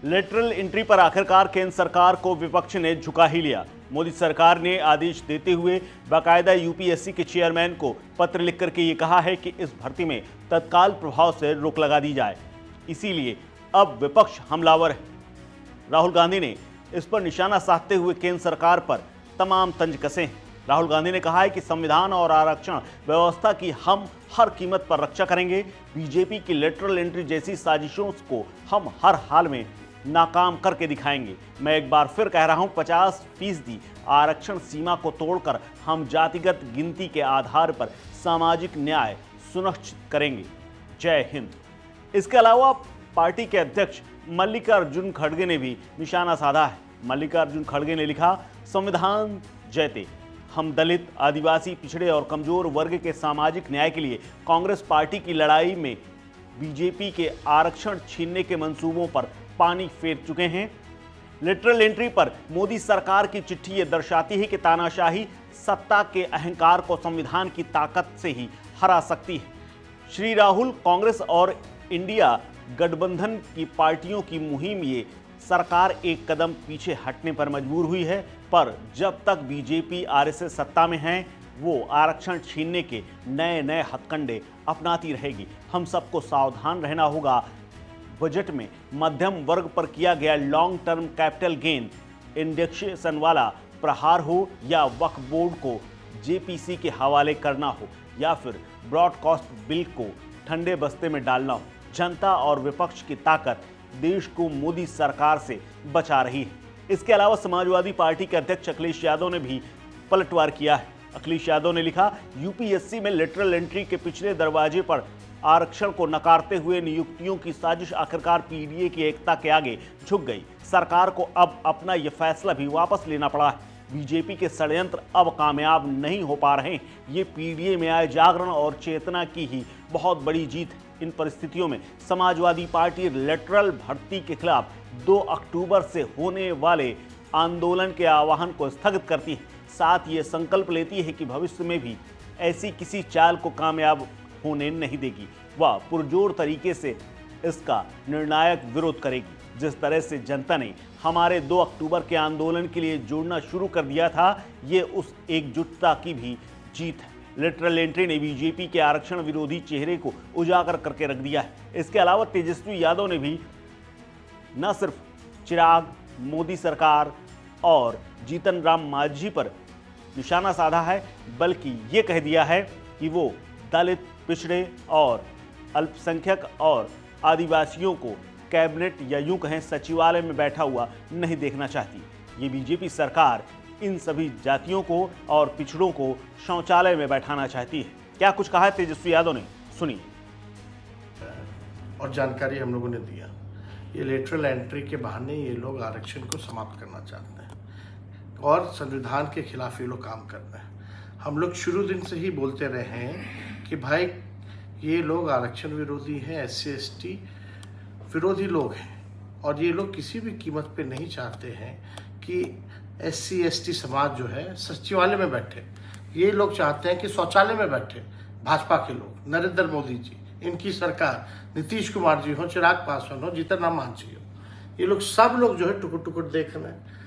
Lateral entry पर आखिरकार केंद्र सरकार को विपक्ष ने झुका ही लिया। मोदी सरकार ने आदेश देते हुए बाकायदा यूपीएससी के चेयरमैन को पत्र लिख करके ये कहा है कि इस भर्ती में तत्काल प्रभाव से रोक लगा दी जाए। इसीलिए अब विपक्ष हमलावर है। राहुल गांधी ने इस पर निशाना साधते हुए केंद्र सरकार पर तमाम तंज कसे हैं। राहुल गांधी ने कहा है कि संविधान और आरक्षण व्यवस्था की हम हर कीमत पर रक्षा करेंगे। बीजेपी की लेटरल एंट्री जैसी साजिशों को हम हर हाल में नाकाम करके दिखाएंगे। मैं एक बार फिर कह रहा हूं, 50% आरक्षण सीमा को तोड़कर हम जातिगत गिनती के आधार पर सामाजिक न्याय सुनिश्चित करेंगे। जय हिंद। इसके अलावा पार्टी के अध्यक्ष मल्लिकार्जुन खड़गे ने भी निशाना साधा है। मल्लिकार्जुन खड़गे ने लिखा, संविधान जयते। हम दलित, आदिवासी, पिछड़े और कमजोर वर्ग के सामाजिक न्याय के लिए कांग्रेस पार्टी की लड़ाई में बीजेपी के आरक्षण छीनने के मंसूबों पर पानी फेर चुके हैं। लिटरल एंट्री पर मोदी सरकार की चिट्ठी ये दर्शाती है कि तानाशाही सत्ता के अहंकार को संविधान की ताकत से ही हरा सकती है। श्री राहुल, कांग्रेस और इंडिया गठबंधन की पार्टियों की मुहिम ये सरकार एक कदम पीछे हटने पर मजबूर हुई है, पर जब तक बीजेपी आरएसएस सत्ता में है वो आरक्षण छीनने के नए नए हथकंडे अपनाती रहेगी। हम सबको सावधान रहना होगा। बजट में मध्यम वर्ग पर किया गया long term capital gain indexation वाला प्रहार हो या वक्फ बोर्ड को जेपीसी के हवाले करना हो या फिर ब्रॉडकास्ट बिल को ठंडे बस्ते में डालना हो, जनता और विपक्ष की ताकत देश को मोदी सरकार से बचा रही है। इसके अलावा समाजवादी पार्टी के अध्यक्ष अखिलेश यादव ने भी पलटवार किया है। अखिलेश यादव ने लिखा, यूपीएससी में लेटरल एंट्री के पिछले दरवाजे पर आरक्षण को नकारते हुए नियुक्तियों की साजिश आखिरकार पीडीए की एकता के आगे झुक गई। सरकार को अब अपना यह फैसला भी वापस लेना पड़ा है। बीजेपी के षड्यंत्र अब कामयाब नहीं हो पा रहे हैं। ये पीडीए में आए जागरण और चेतना की ही बहुत बड़ी जीत है। इन परिस्थितियों में समाजवादी पार्टी लेटरल भर्ती के खिलाफ 2 अक्टूबर से होने वाले आंदोलन के आह्वान को स्थगित करती है। साथ ये संकल्प लेती है कि भविष्य में भी ऐसी किसी चाल को कामयाब होने नहीं देगी। वह पुरजोर तरीके से इसका निर्णायक विरोध करेगी। जिस तरह से जनता ने हमारे 2 अक्टूबर के आंदोलन के लिए जोड़ना शुरू कर दिया था, ये उस एकजुटता की भी जीत है। लिटरल एंट्री ने बीजेपी के आरक्षण विरोधी चेहरे को उजागर करके रख दिया है। इसके अलावा तेजस्वी यादव ने भी न सिर्फ चिराग, मोदी सरकार और जीतन राम मांझी पर निशाना साधा है, बल्कि ये कह दिया है कि वो दलित, पिछड़े और अल्पसंख्यक और आदिवासियों को कैबिनेट या यूं कहें सचिवालय में बैठा हुआ नहीं देखना चाहती। ये बीजेपी सरकार इन सभी जातियों को और पिछड़ों को शौचालय में बैठाना चाहती है। क्या कुछ कहा है तेजस्वी यादव ने, सुनिए। और जानकारी हम लोगों ने दिया, ये लेटरल एंट्री के बहाने ये लोग आरक्षण को समाप्त करना चाहते हैं और संविधान के खिलाफ ये लोग काम कर रहे हैं। हम लोग शुरू दिन से ही बोलते रहे हैं कि भाई ये लोग आरक्षण विरोधी हैं, SC ST विरोधी लोग हैं और ये लोग किसी भी कीमत पे नहीं चाहते हैं कि SC ST समाज जो है सचिवालय में बैठे। ये लोग चाहते हैं कि शौचालय में बैठे भाजपा के लोग, नरेंद्र मोदी जी, इनकी सरकार, नीतीश कुमार जी हो, चिराग पासवान हो, जीतन राम मांझी हो, ये लोग सब लोग जो है टुकुर टुकुर देख रहे हैं।